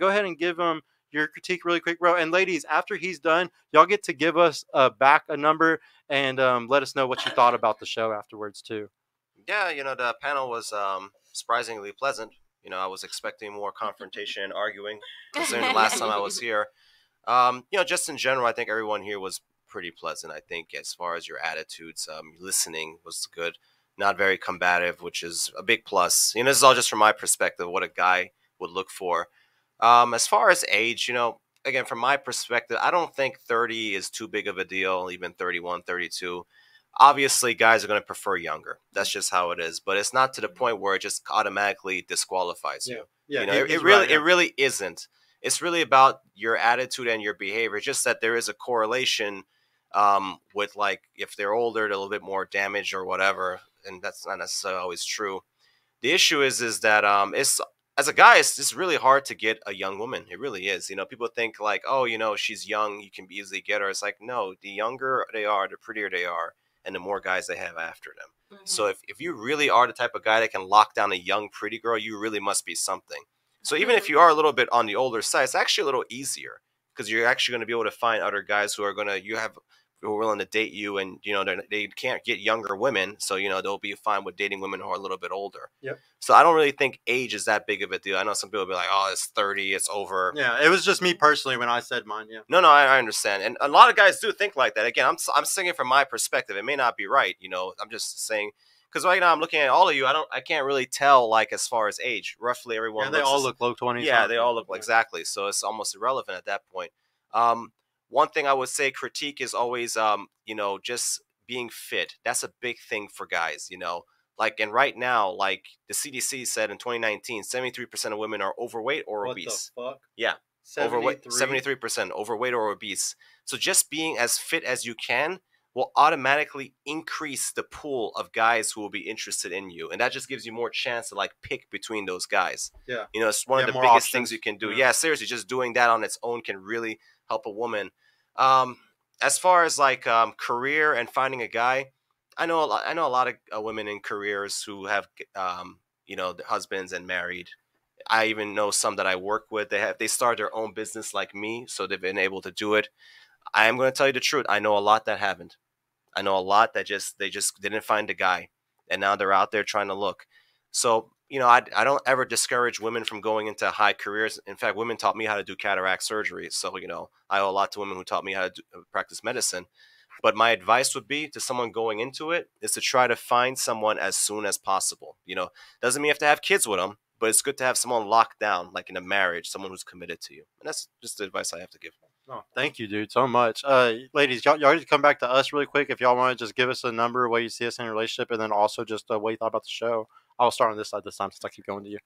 go ahead and give him your critique really quick, bro. And ladies, after he's done, y'all get to give us back a number and let us know what you thought about the show afterwards too. Yeah, the panel was surprisingly pleasant. I was expecting more confrontation and arguing, considering the last time I was here. Just in general, I think everyone here was pretty pleasant. I think as far as your attitudes, listening was good. Not very combative, which is a big plus. This is all just from my perspective, what a guy would look for. As far as age, again, from my perspective, I don't think 30 is too big of a deal, even 31, 32. Obviously, guys are going to prefer younger. That's just how it is. But it's not to the point where it just automatically disqualifies you. Yeah, it really isn't. It's really about your attitude and your behavior. It's just that there is a correlation with, like, if they're older, they're a little bit more damaged or whatever, and that's not necessarily always true. The issue is that it's, as a guy, it's just really hard to get a young woman. It really is. People think like, oh, she's young, you can easily get her. It's like, no, the younger they are, the prettier they are, and the more guys they have after them. Mm-hmm. So if you really are the type of guy that can lock down a young, pretty girl, you really must be something. So even if you are a little bit on the older side, it's actually a little easier because you're actually going to be able to find other guys who are willing to date you, and they can't get younger women, so they'll be fine with dating women who are a little bit older. Yep. So I don't really think age is that big of a deal. I know some people will be like, oh, it's 30, it's over. Yeah, it was just me personally when I said mine. Yeah. No, I understand, and a lot of guys do think like that. Again, I'm saying it from my perspective. It may not be right. I'm just saying. Because right now I'm looking at all of you. I can't really tell, like, as far as age. Roughly everyone. Yeah, they all look low 20s. Yeah, they all look exactly. So it's almost irrelevant at that point. One thing I would say, critique is always, just being fit. That's a big thing for guys. Like, and right now, like the CDC said in 2019, 73% of women are overweight or obese. What the fuck? Yeah, 73% overweight or obese. So just being as fit as you can will automatically increase the pool of guys who will be interested in you. And that just gives you more chance to, like, pick between those guys. Yeah. It's one of the biggest things you can do. Yeah, seriously, just doing that on its own can really help a woman. As far as, like, career and finding a guy, I know a lot of women in careers who have, husbands and married. I even know some that I work with. They started their own business like me, so they've been able to do it. I am going to tell you the truth. I know a lot that haven't. I know a lot that they just didn't find a guy, and now they're out there trying to look. So, I don't ever discourage women from going into high careers. In fact, women taught me how to do cataract surgery. So, I owe a lot to women who taught me how to practice medicine. But my advice would be to someone going into it is to try to find someone as soon as possible. Doesn't mean you have to have kids with them, but it's good to have someone locked down, like in a marriage, someone who's committed to you. And that's just the advice I have to give. Oh, thank you, dude, so much. Ladies, y'all just come back to us really quick if y'all want to just give us a number, where you see us in a relationship, and then also just what you thought about the show. I'll start on this side this time since I keep going to you.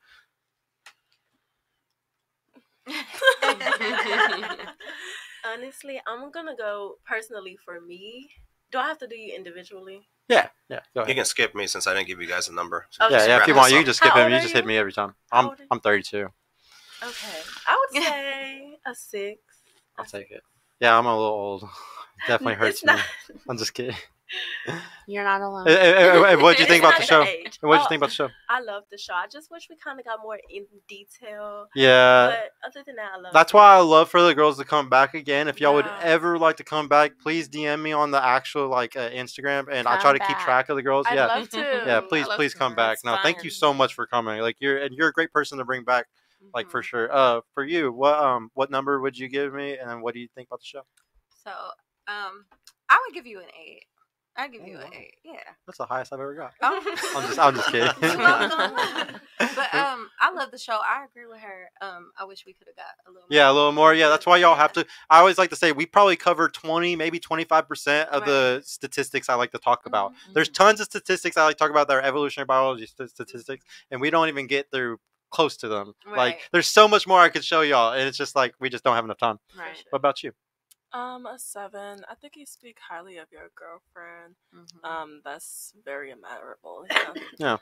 Honestly, I'm gonna go personally for me. Do I have to do you individually? Yeah. Go ahead. You can skip me since I didn't give you guys a number. So yeah. If you want, you can just skip him. You just you? hit me every time. I'm 32. Okay, I would say a 6. I'll take it. Yeah, I'm a little old. Definitely hurts me. I'm just kidding. You're not alone. What did you think about the show? What did you think about the show? I love the show. I just wish we kind of got more in detail. Yeah. But other than that, I love it. That's why I love for the girls to come back again. If y'all would ever like to come back, please DM me on the actual Instagram, and I try to keep track of the girls. I'd love to. Yeah, please come back. No, thank you so much for coming. Like you're a great person to bring back. Like, for sure. For you, what number would you give me, and what do you think about the show? So, I would give you an 8. I'd give you an 8. Yeah. That's the highest I've ever got. Oh. I'm just kidding. But I love the show. I agree with her. I wish we could have got a little more. Yeah, a little more. Yeah, that's why y'all have to. I always like to say we probably cover 20, maybe 25% of the statistics I like to talk about. There's tons of statistics I like to talk about that are evolutionary biology statistics, and we don't even get through close to them. Like, there's so much more I could show y'all, and it's just like we just don't have enough time. Right. What about you? A 7. I think you speak highly of your girlfriend. That's very admirable. Yeah.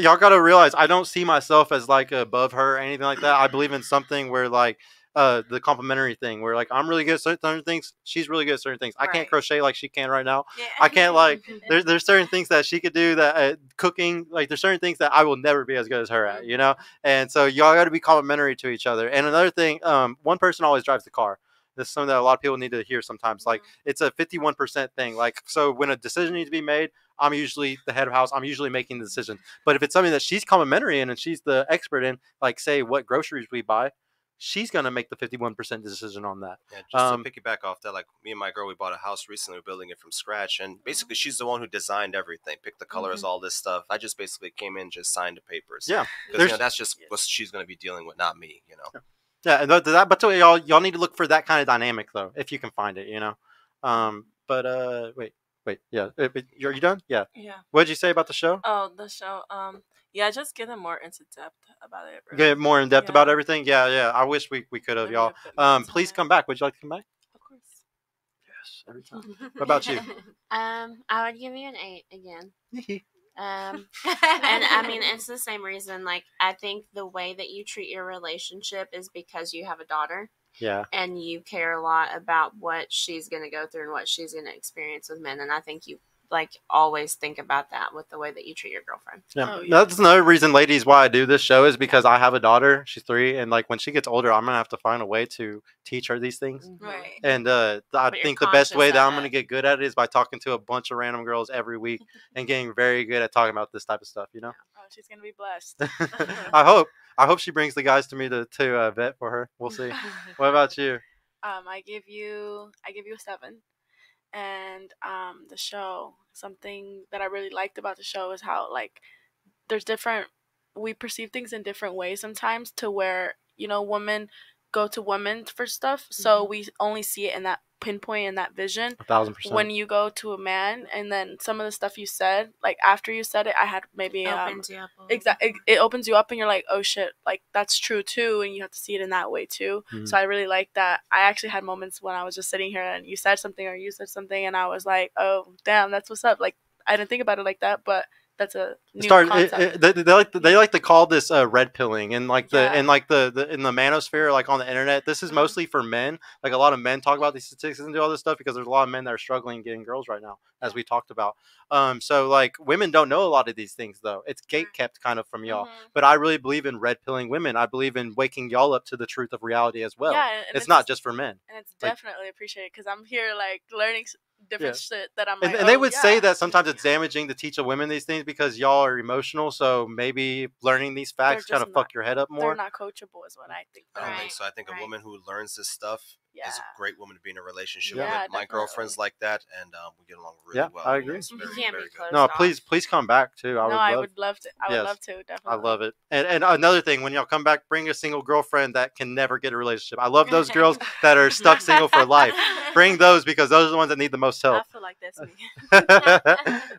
Y'all got to realize I don't see myself as like above her or anything like that. I believe in something where, like, the complimentary thing where like I'm really good at certain things, she's really good at certain things. I can't Right. crochet like she can right now. Yeah. I can't like there's certain things that she could do that cooking, like there's certain things that I will never be as good as her at, you know. And so y'all got to be complimentary to each other. And another thing, one person always drives the car. This is something that a lot of people need to hear sometimes. Like it's a 51% thing. Like so when a decision needs to be made, I'm usually the head of house. I'm usually making the decision. But if it's something that she's complimentary in and she's the expert in, like say what groceries we buy, she's gonna make the 51% decision on that. Yeah, just to piggyback off that, like me and my girl, we bought a house recently. We're building it from scratch, and basically she's the one who designed everything, picked the colors, all this stuff. I just basically came in, just signed the papers. Yeah, because that's just what she's gonna be dealing with, not me. You know. Yeah, and but y'all need to look for that kind of dynamic though, if you can find it. You know. But wait, yeah. Are you done? Yeah. Yeah. What did you say about the show? Oh, the show. Yeah, just getting more into depth about it. Really. Get more in depth about everything. Yeah. I wish we could have, y'all. Please come back. Would you like to come back? Of course. Yes, every time. What about you? I would give you an 8 again. And I mean, it's the same reason. Like, I think the way that you treat your relationship is because you have a daughter. Yeah. And you care a lot about what she's going to go through and what she's going to experience with men. And I think you like always think about that with the way that you treat your girlfriend. Yeah. That's another reason, ladies, why I do this show is because I have a daughter. She's 3, and like when she gets older, I'm gonna have to find a way to teach her these things. Right. And I think the best way that I'm gonna get good at it is by talking to a bunch of random girls every week and getting very good at talking about this type of stuff. You know. Oh, she's gonna be blessed. I hope she brings the guys to me to vet for her. We'll see. What about you? I give you a 7. And the show, something that I really liked about the show is how like we perceive things in different ways sometimes, to where, you know, women go to women for stuff, so we only see it in that pinpoint and that vision. 1,000%. When you go to a man, and then some of the stuff you said, like after you said it, I had maybe Opens you up. exactly, it opens you up, and you're like, oh shit, like that's true too, and you have to see it in that way too. So I really like that. I actually had moments when I was just sitting here and you said something or you said something, and I was like, oh damn, that's what's up. Like I didn't think about it like that, but that's a new concept. They like to call this red pilling, and like the in the manosphere, like on the internet, this is mostly for men. Like a lot of men talk about these statistics and do all this stuff because there's a lot of men that are struggling getting girls right now, as we talked about. So like women don't know a lot of these things though. It's gate kept kind of from y'all. But I really believe in red pilling women. I believe in waking y'all up to the truth of reality as well. Yeah, it's not just for men. And it's definitely appreciated because I'm here like learning different shit that I'm like, and they would say that sometimes it's damaging to teach a women these things because y'all are emotional, so maybe learning these facts kind of fuck your head up more. They're not coachable is what I think. I don't think so. I think a woman who learns this stuff is a great woman to be in a relationship with. My girlfriend's like that, and we get along really well. I agree. You can't be closed No, off. please come back too. I would love to. I would love to, definitely. I love it. And another thing, when y'all come back, bring a single girlfriend that can never get a relationship. I love those girls that are stuck single for life. Bring those because those are the ones that need the most help. I feel like that's me.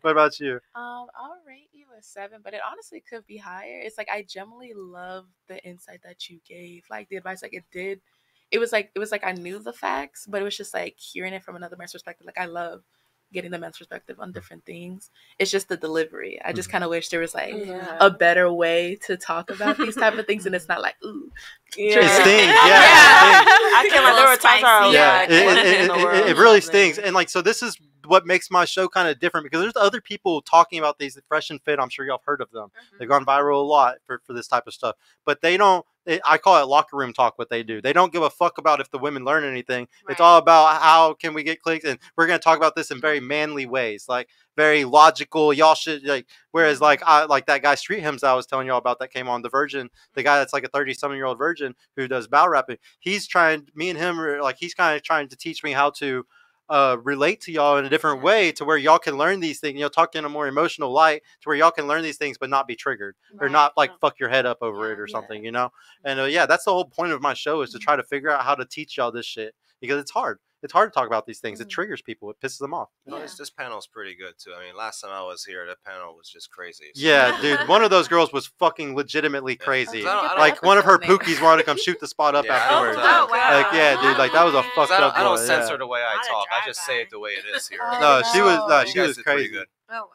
What about you? I'll rate you a 7, but it honestly could be higher. It's like I genuinely love the insight that you gave, like the advice. Like it was like I knew the facts, but it was just like hearing it from another man's perspective. Like I love getting the men's perspective on different things. It's just the delivery. I just kind of wish there was like a better way to talk about these type of things, and it's not like ooh, it stings. I can't like there were times it really stings, and like so this is what makes my show kind of different because there's other people talking about these Fresh and Fit. I'm sure y'all have heard of them. They've gone viral a lot for this type of stuff, but they don't. I call it locker room talk. What they do, they don't give a fuck about if the women learn anything. Right. It's all about how can we get clicks, and we're gonna talk about this in very manly ways, like very logical. Y'all should like. Whereas like that guy Street Hymns I was telling y'all about that came on The Virgin, the guy that's like a 30-something-year-old virgin who does battle rapping. He's trying. Me and him are like he's kind of trying to teach me how to relate to y'all in a different way to where y'all can learn these things, talk in a more emotional light to where y'all can learn these things but not be triggered or not like fuck your head up over it or something, and that's the whole point of my show is to try to figure out how to teach y'all this shit because it's hard to talk about these things. It triggers people, it pisses them off. This panel's pretty good too. I mean, last time I was here, the panel was just crazy. So. Yeah, dude, one of those girls was fucking legitimately crazy. Like one of her pookies wanted to come shoot the spot up afterwards. Oh, wow. Like dude, like that was a fucked up. I don't censor the way I talk. I just say it the way it is here. No, she was crazy. Good. Oh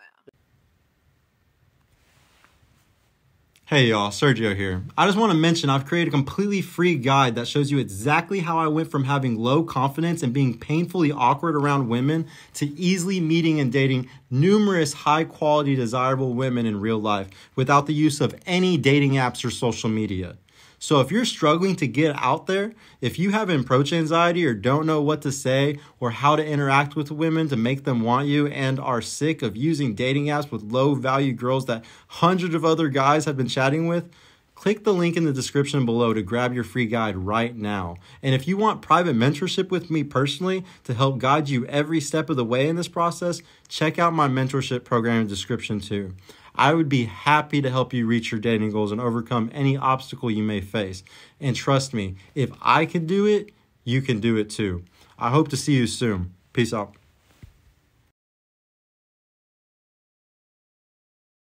wow. Hey y'all, Sergio here. I just want to mention I've created a completely free guide that shows you exactly how I went from having low confidence and being painfully awkward around women to easily meeting and dating numerous high quality desirable women in real life without the use of any dating apps or social media. So if you're struggling to get out there, if you have approach anxiety or don't know what to say or how to interact with women to make them want you and are sick of using dating apps with low value girls that hundreds of other guys have been chatting with, click the link in the description below to grab your free guide right now. And if you want private mentorship with me personally to help guide you every step of the way in this process, check out my mentorship program in the description too. I would be happy to help you reach your dating goals and overcome any obstacle you may face. And trust me, if I can do it, you can do it too. I hope to see you soon. Peace out.